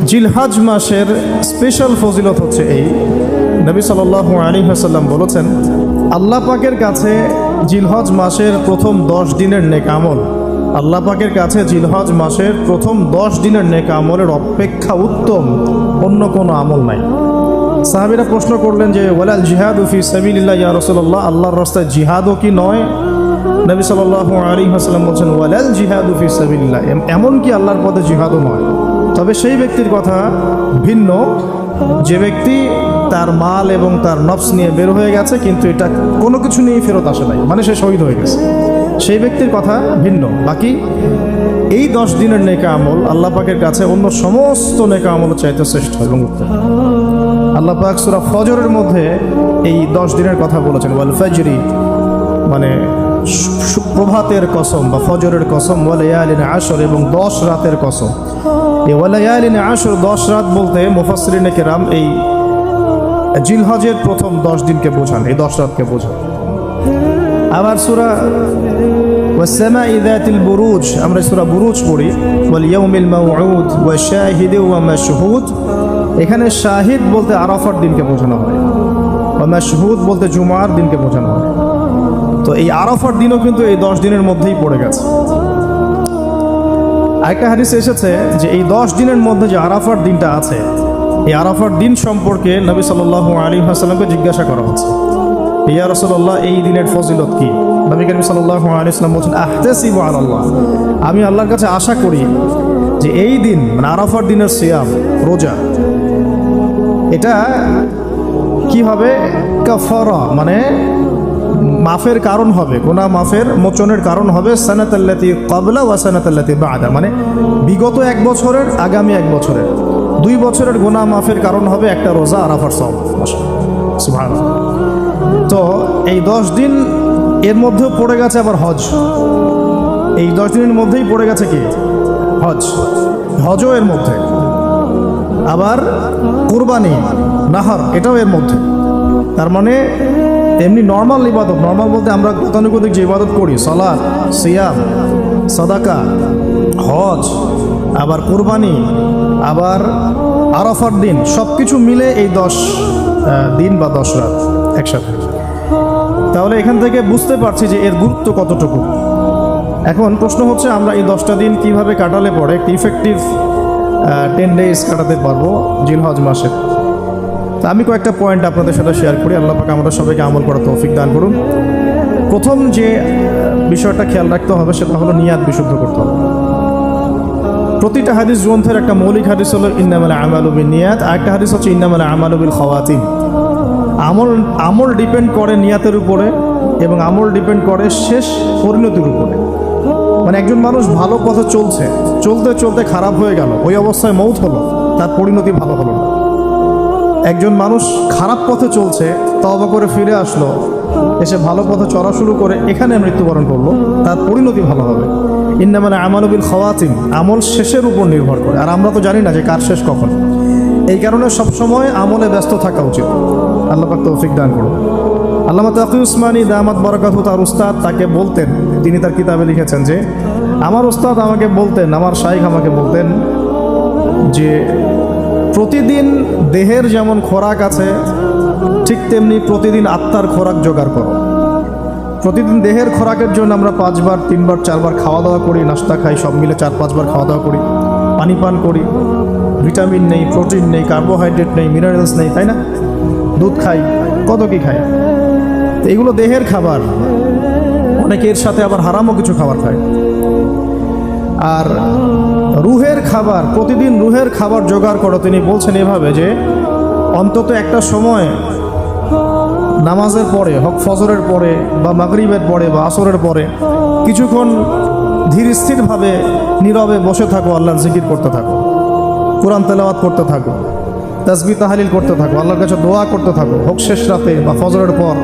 জিলহজ মাসের স্পেশাল ফজিলত হচ্ছে এই, নবী সাল্লাল্লাহু আলাইহি ওয়াসাল্লাম বলেছেন, আল্লাহ পাকের কাছে জিলহজ মাসের প্রথম 10 দিনের নেক আমল, আল্লাহ পাকের কাছে জিলহজ মাসের প্রথম 10 দিনের নেক আমলের অপেক্ষা উত্তম অন্য কোনো আমল নাই। সাহাবীরা প্রশ্ন করলেন যে ওয়ালাল জিহাদু ফি সাবিলিল্লাহ ইয়া রাসূলুল্লাহ, আল্লাহর রাস্তায় জিহাদও কি নয়? নবী সাল্লাল্লাহু আলাইহি ওয়াসাল্লাম বলেন ওয়ালাল জিহাদু ফি সাবিলিল্লাহ, এমন কি আল্লাহর পথে জিহাদও নয়, তবে সেই ব্যক্তির কথা ভিন্ন যে ব্যক্তি তার মাল এবং তার নফস নিয়ে বের হয়ে গেছে কিন্তু এটা কোনো কিছু নিয়ে ফেরত আসে নাই, মানে সে শহীদ হয়ে গেছে, সেই ব্যক্তির কথা ভিন্ন। বাকি এই 10 দিনের নেকা আমল আল্লাহ পাকের কাছে অন্য সমস্ত নেকা আমল চাইতে শ্রেষ্ঠ এবং উত্তম। আল্লাহ পাক সূরা ফজরের মধ্যে এই 10 দিনের কথা বলেছেন, ওয়াল ফাজরি মানে প্রভাতের কসম বা ফজরের কসম, ওয়ালায়ালিন আশর এবং 10 রাতের কসম। এই ওয়ালায়ালিন আশর 10 রাত বলতে মুফাসসিরিনে কেরাম এই জিলহজের প্রথম 10 দিনকে বোঝান, এই 10 রাতকে বোঝান। আবার সূরা ওয়াস-সামাই যাতিল বুরুজ, আমরা সূরা বুরুজ পড়ি, ওয়াল ইয়াউমিল মাউউদ ওয়া শাহিদি ওয়া মাশহুদ, এখানে শাহিদ বলতে আরাফার দিনকে বোঝানো হয়, ওয়া মাশহুদ বলতে জুমার দিনকে বোঝানো হয়। তো এই আরাফার দিনও কিন্তু এই 10 দিনের মধ্যেই পড়ে গেছে। আরেকটা হাদিসে এসেছে যে এই 10 দিনের মধ্যে যে আরাফার দিনটা আছে, এই আরাফার দিন সম্পর্কে নবী সাল্লাল্লাহু আলাইহি ওয়াসাল্লামকে জিজ্ঞাসা করা হচ্ছে, ইয়া রাসূলুল্লাহ এই দিনের ফজিলত কি? নবী করিম সাল্লাল্লাহু আলাইহি ওয়াসাল্লাম বলেন আহতাসিবু আলাল্লাহ, আমি আল্লাহর কাছে আশা করি যে এই দিন মানে আরাফার দিনের সিয়াম রোজা, এটা কি হবে? কাফারা মানে মাফের কারণ হবে, গুনাহ মাফের মোচনের কারণ হবে, সানাতাল্লাতি ক্বাবলা ওয়া সানাতাল্লাতি বা'দা, মানে বিগত 1 বছরের আগামী 1 বছরের 2 বছরের গুনাহ মাফের কারণ হবে একটা রোজা আরাফার সওম। সুবহানাল্লাহ। তো এই 10 দিন এর মধ্যেও পড়ে গেছে আবার হজ, এই 10 দিনের মধ্যেই পড়ে গেছে কি? হজ, হজও এর মধ্যে, আবার কুরবানি নাহার এটাও এর মধ্যে। তার মানে এমনি নর্মাল ইবাদত, নর্মাল বলতে আমরা গতানুগতিক যে ইবাদত করি, সালাত, সিয়াম, সাদাকা, হজ, আবার কুরবানি, আবার আরাফার দিন, সব কিছু মিলে এই 10 দিন বা 10 রাত একসাথে। তাহলে এখান থেকে বুঝতে পারছি যে এর গুরুত্ব কতটুকু। এখন প্রশ্ন হচ্ছে আমরা এই 10টা দিন কিভাবে কাটালে পরে একটি ইফেক্টিভ 10 ডেজ কাটাতে পারবো জিলহজ মাসে। তা আমি কয়েকটা পয়েন্ট আপনাদের সাথে শেয়ার করি, আল্লাহ পাক আমরা সবাইকে আমল করার তৌফিক দান করুন। প্রথম যে বিষয়টা খেয়াল রাখতে হবে সেটা হলো নিয়াত বিশুদ্ধ করতে হবে। প্রতিটা হাদিস গ্রন্থের একটা মৌলিক হাদিস হলো ইন্নামাল আমালু বিন্নিয়াত, আর একটা হাদিস হচ্ছে ইন্নামাল আমালু বিল খাওয়াতিম। আমল ডিপেন্ড করে নিয়াতের উপরে এবং আমল ডিপেন্ড করে শেষ পরিণতির উপরে। মানে একজন মানুষ ভালো পথে চলছে, চলতে চলতে খারাপ হয়ে গেল, ওই অবস্থায় মৌত হলো, তার পরিণতি ভালো হলো না। একজন মানুষ খারাপ পথে চলছে, তওবা করে ফিরে আসলো, এসে ভালো পথে চলা শুরু করে এখানে মৃত্যুবরণ করলো, তার পরিণতি ভালো হবে। ইন্নামাল আমালু বিল খাওয়াতিম, আমল শেষের উপর নির্ভর করে, আর আমরা তো জানি না যে কার শেষ কখন। এই কারণে সবসময় আমলে ব্যস্ত থাকা উচিত। আল্লাহ পাক তৌফিক দান করুন। আল্লামা তাকি উসমানী দামাত বারাকাতুহু, তার উস্তাদ তাকে বলতেন, তিনি তার কিতাবে লিখেছেন যে আমার উস্তাদ আমাকে বলতেন, আমার শাইখ আমাকে বলতেন যে প্রতিদিন দেহের যেমন খোরাক আছে ঠিক তেমনি প্রতিদিন আত্মার খোরাক জোগাড় করো। প্রতিদিন দেহের খোরাকের জন্য আমরা 5 বার 3 বার 4 বার খাওয়া দাওয়া করি, নাস্তা খাই, সব মিলে 4-5 বার খাওয়া দাওয়া করি, পানি পান করি, ভিটামিন নেই, প্রোটিন নেই, কার্বোহাইড্রেট নেই, মিনারেলস নেই, তাই না? দুধ খাই, কত কি খাই, এগুলো দেহের খাবার। অনেকে এর সাথে আবার হারামও কিছু খাবার খায়। আর রুহের খাবার, প্রতিদিন রুহের খাবার জোগাড় করো। তিনি বলছেন এভাবে যে অন্তত একটা সময় নামাজের পরে, হোক ফজরের পরে বা মাগরিবের পরে বা আসরের পরে, কিছুক্ষণ ধীর স্থিরভাবে নীরবে বসে থাকো, আল্লাহর জিকির করতে থাকো, কোরআন তেলাওয়াত করতে থাকো, তাসবিহ তাহলিল করতে থাকো, আল্লাহর কাছে দোয়া করতে থাকো, হোক শেষ রাতে বা ফজরের পর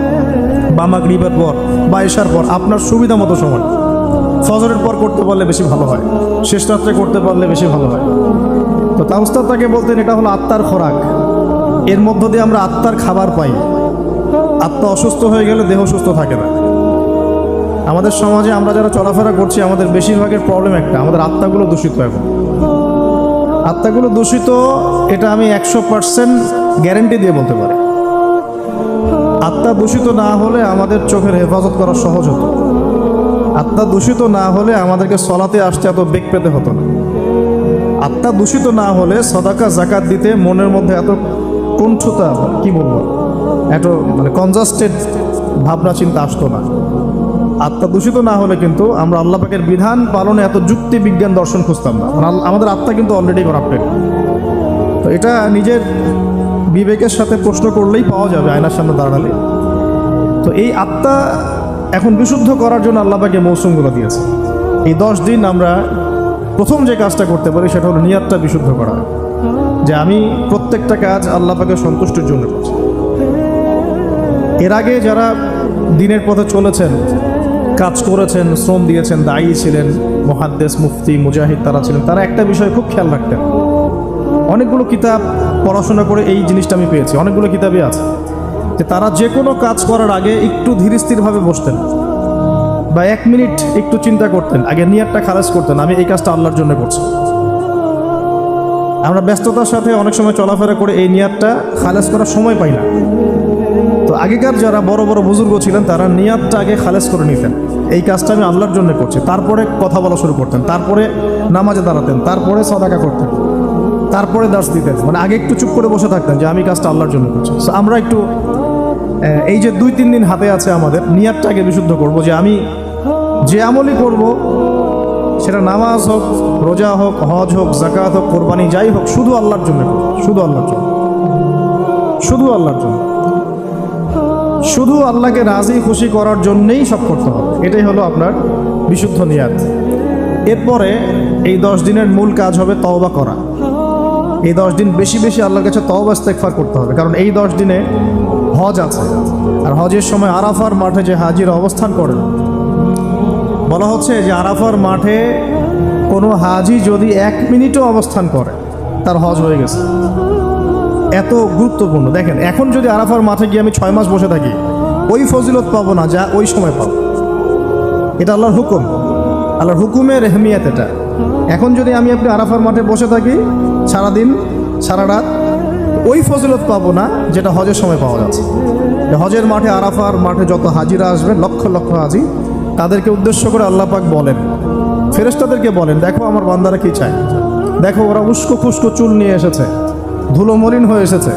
বা মাগরিবের পর বা ইশার পর, আপনার সুবিধা মতো সময়। ফজরের পর করতে পারলে বেশি ভালো হয়, শেষ রাত্রে করতে পারলে বেশি ভালো হয়। তো তার উস্তাদ তাকে বলতেন এটা হলো আত্মার খোরাক, এর মধ্য দিয়ে আমরা আত্মার খাবার পাই। আত্মা অসুস্থ হয়ে গেলে দেহ সুস্থ থাকে না। আমাদের সমাজে আমরা যারা চলাফেরা করছি আমাদের বেশিরভাগের প্রবলেম একটা, আমাদের আত্মাগুলো দূষিত। এখন আত্মাগুলো দূষিত, এটা আমি 100% গ্যারেন্টি দিয়ে বলতে পারি। আত্মা দূষিত না হলে আমাদের চোখের হেফাজত করা সহজ হতো। আত্মা দূষিত না হলে আমাদেরকে সলাতে আসতে এত বেগ পেতে হতো না। আত্মা দূষিত না হলে সদাকা জাকাত দিতে মনের মধ্যে এত কুণ্ঠতা, কি বলবো, এত কনজাস্টেড ভাবনা চিন্তা আসতো না। আত্মা দূষিত না হলে কিন্তু আমরা আল্লাহ পাকের বিধান পালনে এত যুক্তি বিজ্ঞান দর্শন খুঁজতাম না। আমাদের আত্মা কিন্তু অলরেডি করাপ্টেড। তো এটা নিজের বিবেকের সাথে প্রশ্ন করলেই পাওয়া যাবে, আয়নার সামনে দাঁড়ালে। তো এই আত্মা এখন বিশুদ্ধ করার জন্য আল্লাহ পাকে মৌসুমগুলো দিয়েছে। এই 10 দিন আমরা প্রথম যে কাজটা করতে পারি সেটা হলো নিয়াতটা বিশুদ্ধ করা, যে আমি প্রত্যেকটা কাজ আল্লাহ পাকে সন্তুষ্টির জন্য করছি। এর আগে যারা দিনের পথে চলেছেন, কাজ করেছেন, শ্রম দিয়েছেন, দায়ী ছিলেন, মুহাদ্দিস, মুফতি, মুজাহিদ তারা ছিলেন, তারা একটা বিষয় খুব খেয়াল রাখতেন। অনেকগুলো কিতাব পড়াশোনা করে এই জিনিসটা আমি পেয়েছি, অনেকগুলো কিতাবই আছে, যে তারা যে কোনো কাজ করার আগে একটু ধীরস্থিরভাবে বসতেন বা 1 মিনিট একটু চিন্তা করতেন, আগে নিয়াতটা খালাস করতেন, আমি এই কাজটা আল্লাহর জন্য করছি। আমরা ব্যস্ততার সাথে অনেক সময় চলাফেরা করে এই নিয়াতটা খালাস করার সময় পাই না। তো আগেকার যারা বড় বড় বুজুর্গ ছিলেন তারা নিয়াতটা আগে খালাস করে নিতেন, এই কাজটা আমি আল্লাহর জন্য করছি। তারপরে কথা বলা শুরু করতেন, তারপরে নামাজে দাঁড়াতেন, তারপরে সাদাকা করতেন, তারপরে দাস দিতেন। আগে একটু চুপ করে বসে থাকতেন যে আমি কাজটা আল্লাহর জন্য করছি। সো আমরা একটু এই যে 2-3 দিন হাতে আছে আমাদের, নিয়াতটা আগে বিশুদ্ধ করব, যে আমি যে আমলই করব, সেটা নামাজ হোক, রোজা হোক, হজ হোক, যাকাত হোক, কোরবানি যাই হোক, শুধু আল্লাহর জন্য করব, শুধু আল্লাহর জন্য, শুধু আল্লাহর জন্য, শুধু আল্লাহকে রাজি খুশি করার জন্যেই সব করতে হবে। এটাই হলো আপনার বিশুদ্ধ নিয়াত। এরপরে এই 10 দিনের মূল কাজ হবে তওবা করা। এই 10 দিন বেশি বেশি আল্লাহর কাছে তওবা ইস্তেগফার করতে হবে, কারণ এই 10 দিনে হজ আছে। আর হজের সময় আরাফার মাঠে যে হাজিরা অবস্থান করেন, বলা হচ্ছে যে আরাফার মাঠে কোনো হাজি যদি 1 মিনিটও অবস্থান করে তার হজ হয়ে গেছে। এত গুরুত্বপূর্ণ। দেখেন, এখন যদি আরাফার মাঠে গিয়ে আমি 6 মাস বসে থাকি, ওই ফজিলত পাবো না যা ওই সময় পাবো। এটা আল্লাহর হুকুম, আল্লাহর হুকুমের এহমিয়াত এটা। এখন যদি আমি আপনি আরাফার মাঠে বসে থাকি সারাদিন সারা রাত, ওই ফজিলত পাবো না যেটা হজের সময় পাওয়া যাচ্ছে। হজের মাঠে, আরাফার মাঠে যত হাজিরা আসবেন, লক্ষ লক্ষ হাজি, তাদেরকে উদ্দেশ্য করে আল্লাহ পাক বলেন, ফেরেশতাদেরকে বলেন, দেখো আমার বান্দারা কি চায়, দেখো ওরা উস্কো খুস্কো চুল নিয়ে এসেছে, ধুলো মলিন হয়ে এসেছে।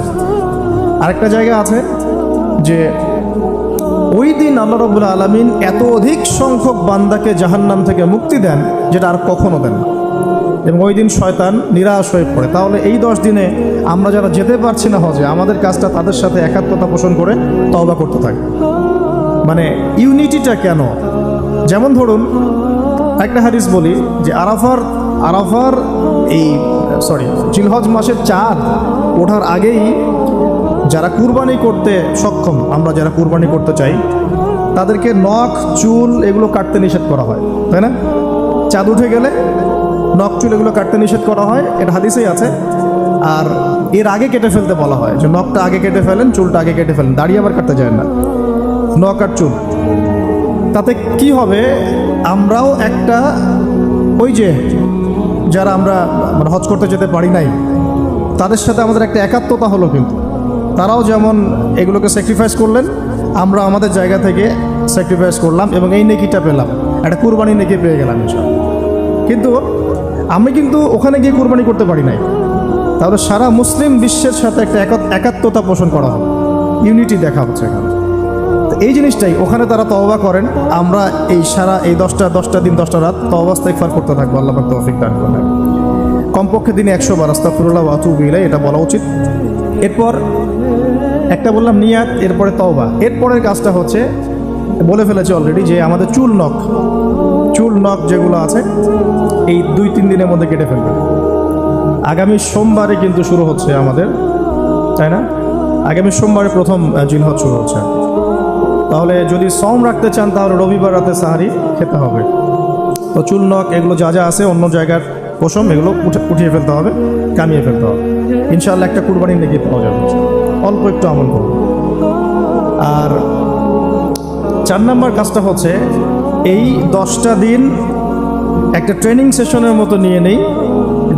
আরেকটা জায়গা আছে যে ওই দিন আল্লাহ রাব্বুল আলামিন এত অধিক সংখ্যক বান্দাকে জাহান্নাম থেকে মুক্তি দেন যেটা আর কখনো দেন না, এবং ওই দিন শয়তান নিরাশ হয়ে পড়ে। তাহলে এই 10 দিনে আমরা যারা যেতে পারছি না হজে, আমাদের কাজটা তাদের সাথে একাত্মতা পোষণ করে তওবা করতে থাকি। ইউনিটিটা কেন? যেমন ধরুন, একটা হাদিস বলি যে আরাফার জিলহজ মাসের চাঁদ ওঠার আগেই যারা কুরবানি করতে সক্ষম, আমরা যারা কুরবানি করতে চাই, তাদেরকে নখ, চুল এগুলো কাটতে নিষেধ করা হয়, তাই না? চাঁদ উঠে গেলে নখ, চুল এগুলো কাটতে নিষেধ করা হয়, এটা হাদিসেই আছে। আর এর আগে কেটে ফেলতে বলা হয়, যে নখটা আগে কেটে ফেলেন, চুলটা আগে কেটে ফেলেন, দাড়ি আবার কাটতে যায় না, নখ আর চুল। তাতে কি হবে, আমরাও একটা, ওই যে যারা আমরা হজ করতে যেতে পারি নাই, তাদের সাথে আমাদের একটা একাত্মতা হলো। কিন্তু তারাও যেমন এগুলোকে স্যাক্রিফাইস করলেন, আমরা আমাদের জায়গা থেকে স্যাক্রিফাইস করলাম এবং এই নেকিটা পেলাম, একটা কুরবানি নেকি পেয়ে গেলাম। কিন্তু আমি কিন্তু ওখানে গিয়ে কুরবানি করতে পারি নাই, তাহলে সারা মুসলিম বিশ্বের সাথে একটা একাত্মতা পোষণ করা হবে, ইউনিটি দেখা হচ্ছে এখানে। এই জিনিসটাই ওখানে তারা তওবা করেন, আমরা এই সারা এই 10টা দিন 10টা রাত তওবা ইস্তেগফার করতে থাকবো। আল্লাহ পাক তৌফিক দান করেন। কমপক্ষে দিনে 100 বার আস্তাগফিরুল্লাহ ওয়া আতুবু ইলাইহি, এটা বলা উচিত। এরপর একটা বললাম নিয়াত, এরপরে তওবা। এরপরের কাজটা হচ্ছে, বলে ফেলেছি অলরেডি, যে আমাদের চুল নখ যেগুলো আছে এই 2-3 দিনের মধ্যে কেটে ফেলবে। আগামী সোমবারে কিন্তু শুরু হচ্ছে আমাদের, তাই না? আগামী সোমবারে প্রথম জিলহজ শুরু হচ্ছে। তাহলে যদি সওম রাখতে চান তাহলে রবিবার রাতে সাহারি খেতে হবে। তো চুল, নখ এগুলো যা যা আছে অন্য জায়গার পশম, এগুলো উঠিয়ে ফেলতে হবে, কামিয়ে ফেলতে হবে। ইনশাআল্লাহ একটা কুরবানি নেকি পাওয়া যাবে, অল্প একটু আমল করব। আর 4 নম্বর কাজটা হচ্ছে, এই 10টা দিন একটা ট্রেনিং সেশনের মতো নিয়ে নেই,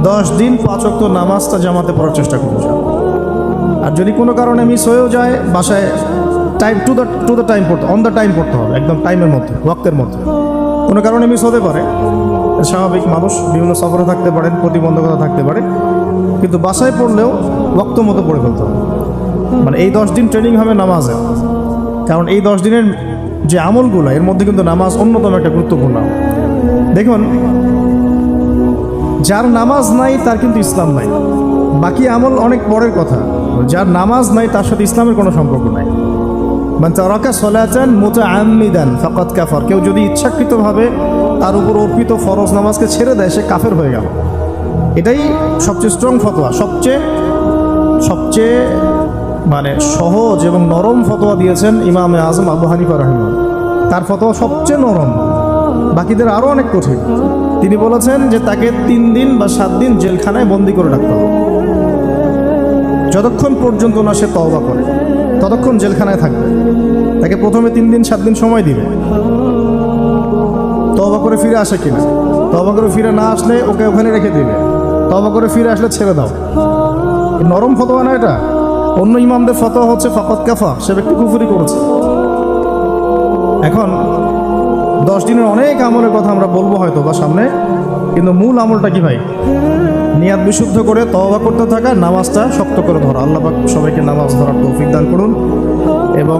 10 দিন 5 ওয়াক্ত নামাজটা জামাতে পড়ার চেষ্টা করব। আর যদি কোনো কারণে মিস হয়েও যায়, বাসায় টাইম টু দ্য টাইম পড়তে, অন দ্য টাইম পড়তে হবে, একদম টাইমের মধ্যে, ওয়াক্তের মধ্যে। কোনো কারণে মিস হতে পারে, স্বাভাবিক মানুষ, বিভিন্ন সফরে থাকতে পারেন, প্রতিবন্ধকতা থাকতে পারে, কিন্তু বাসায় পড়লেও ওয়াক্ত মতো পড়ে ফেলতে হবে। মানে এই 10 দিন ট্রেনিং হবে নামাজের, কারণ এই 10 দিনের যে আমলগুলো, এর মধ্যে কিন্তু নামাজ অন্যতম একটা গুরুত্বপূর্ণ। দেখুন, যার নামাজ নাই তার কিন্তু ইসলাম নাই। বাকি আমল অনেক পরের কথা, যার নামাজ নাই তার সাথে ইসলামের কোনো সম্পর্ক নাই। মান তারাকা সালাতান মুতাআম্মিদান ফাকাদ কাফার, কেউ যদি ইচ্ছাকৃতভাবে তার উপর অর্পিত ফরজ নামাজকে ছেড়ে দেয়, সে কাফের হয়ে গেল। এটাই সবচেয়ে স্ট্রং ফতোয়া, সবচেয়ে মানে সহজ এবং নরম ফতোয়া দিয়েছেন ইমামে আজম আবু হানিফা রাহিমাহুল্লাহ। তার ফতোয়া সবচেয়ে নরম, বাকিদের আরও অনেক কঠিন। তিনি বলেছেন যে তাকে 3 দিন বা 7 দিন জেলখানায় বন্দি করে রাখতে হবে। যতক্ষণ পর্যন্ত না সে তওবা করে, ততক্ষণ জেলখানায় থাকবে। তাকে প্রথমে 3 দিন 7 দিন সময় দিবে, তওবা করে ফিরে আসে কিনা। তওবা করে ফিরে না আসলে ওকে ওখানে রেখে দিবে, তওবা করে ফিরে আসলে ছেড়ে দাও। নরম ফতোয়া না এটা। অন্য ইমামদের ফতোয়া হচ্ছে ফাকাদ কাফা, সে ব্যক্তি কুফরি করেছে। এখন 10 দিনের অনেক আমলের কথা আমরা বলবো হয়তো বা সামনে, কিন্তু মূল আমলটা কি ভাই? নিয়াত বিশুদ্ধ করে তওবা করতে থাকা, নামাজটা শক্ত করে ধরা। আল্লাহ পাক সবাইকে নামাজ ধরার তৌফিক দান করুন। এবং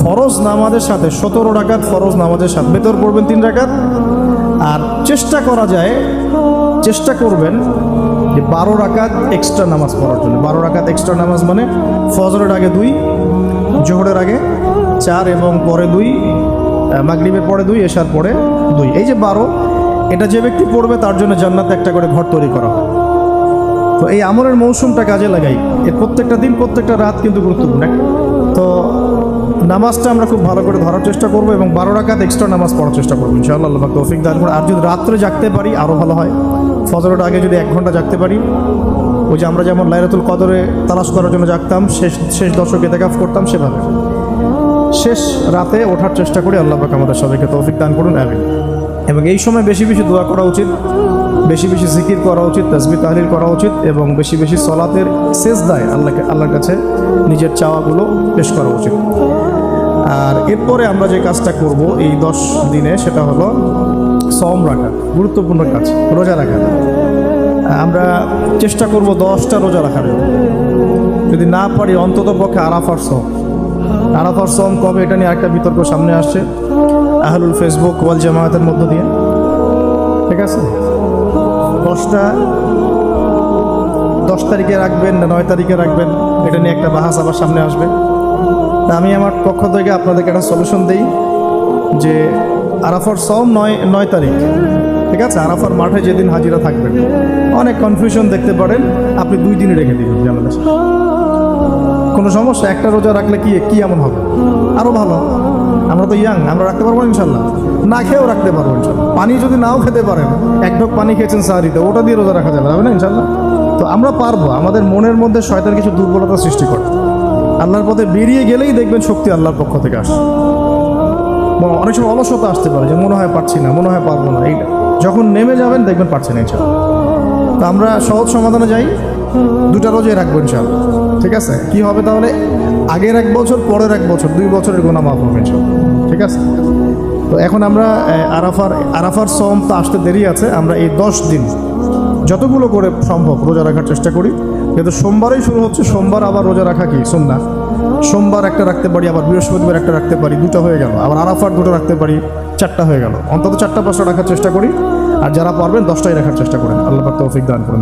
ফরজ নামাজের সাথে 17 রাকাত ফরজ নামাজের সাথে বেতর পড়বেন 3 রাকাত। আর চেষ্টা করবেন যে 12 রাকাত এক্সট্রা নামাজ পড়ার জন্য। 12 রাকাত এক্সট্রা নামাজ মানে ফজরের আগে 2, জোহরের আগে 4 এবং পরে 2, মাগরিবের পরে 2, এশার পরে 2। এই যে 12, এটা যে ব্যক্তি পড়বে তার জন্য জান্নাতে একটা করে ঘর তৈরি করা হয়। তো এই আমলের মৌসুমটা কাজে লাগাই। এর প্রত্যেকটা দিন, প্রত্যেকটা রাত কিন্তু গুরুত্বপূর্ণ। তো নামাজটা আমরা খুব ভালো করে ধরার চেষ্টা করবো এবং 12 রাকাত এক্সট্রা নামাজ পড়ার চেষ্টা করবো ইনশাআল্লাহ। আল্লাহ পাক তৌফিক দান করুন। আর যদি রাত্রে জাগতে পারি আরও ভালো হয়। ফজরের আগে যদি 1 ঘন্টা জাগতে পারি, ওই যে আমরা যেমন লাইলাতুল কদরে তালাশ করার জন্য জাগতাম, শেষ দশকে ইতিকাফ করতাম, সেভাবে শেষ রাতে ওঠার চেষ্টা করি। আল্লাহ পাক আমাদের সবাইকে তৌফিক দান করুন, আমিন। এবং এই সময় বেশি বেশি দোয়া করা উচিত, বেশি বেশি জিকির করা উচিত, তাসবিহ তাহলিল করা উচিত এবং বেশি বেশি সলাতের সেজদায় আল্লাহর কাছে নিজের চাওয়াগুলো পেশ করা উচিত। আর এরপরে আমরা যে কাজটা করব এই 10 দিনে, সেটা হলো সওম রাখা। গুরুত্বপূর্ণ কাজ, রোজা রাখা। আমরা চেষ্টা করব 10টা রোজা রাখার। যদি না পারি অন্তত পক্ষে আরাফার সওম কবে, এটা নিয়ে একটা বিতর্ক সামনে আসছে আহলুল ফেসবুক ওয়াল জামায়াতের মধ্য দিয়ে। ঠিক আছে, 10 তারিখে রাখবেন না 9 তারিখে রাখবেন, এটা নিয়ে একটা বাহাস আবার সামনে আসবে। তা আমি আমার পক্ষ থেকে আপনাদেরকে একটা সলিউশন দিই যে আরাফার সওম 9 তারিখ। ঠিক আছে, আরাফার মাঠে যেদিন হাজিরা থাকবেন, অনেক কনফিউশন দেখতে পারেন, আপনি 2 দিনই রেখে দিবেন, যেমন কোনো সমস্যা। একটা রোজা রাখলে কি এমন হবে? আরও ভালো। আমরা তো ইয়াং, আমরা রাখতে পারবো ইনশাল্লাহ। না খেয়েও রাখতে পারবো ইনশাল্লাহ। পানি যদি নাও খেতে পারেন, 1 ঢোক পানি খেয়েছেন সাহারিতে, ওটা দিয়ে রোজা রাখা যাবে না ইনশাল্লাহ। তো আমরা পারবো। আমাদের মনের মধ্যে শয়তান কিছু দুর্বলতা সৃষ্টি করে, আল্লাহর পথে বেরিয়ে গেলেই দেখবেন শক্তি আল্লাহর পক্ষ থেকে আসে। অনেক সময় অলসতা আসতে পারে, যে মনে হয় পারছি না, মনে হয় পারবো না। এইটা যখন নেমে যাবেন দেখবেন পারছেন ইনশাল্লাহ। তো আমরা সহজ সমাধানে যাই, 2টা রোজাই রাখবো ইনশাল্লাহ। ঠিক আছে, কি হবে তাহলে? আগের 1 বছর, পরের 1 বছর, 2 বছরের গুনাহ মাফ হবে ইনশাল্লাহ। ঠিক আছে, তো এখন আমরা আরাফার সওম তো আসতে দেরি আছে। আমরা এই 10 দিন যতগুলো করে সম্ভব রোজা রাখার চেষ্টা করি। কিন্তু সোমবারেই শুরু হচ্ছে, সোমবার আবার রোজা রাখা কি সুন্নাহ। সোমবার একটা রাখতে পারি, আবার বৃহস্পতিবার একটা রাখতে পারি, 2টা হয়ে গেল। আবার আরাফার 2টা রাখতে পারি, 4টা হয়ে গেল। অন্তত 4টা 5টা রাখার চেষ্টা করি। আর যারা পারবেন 10টাই রাখার চেষ্টা করেন। আল্লাহ পাক তৌফিক দান করুন।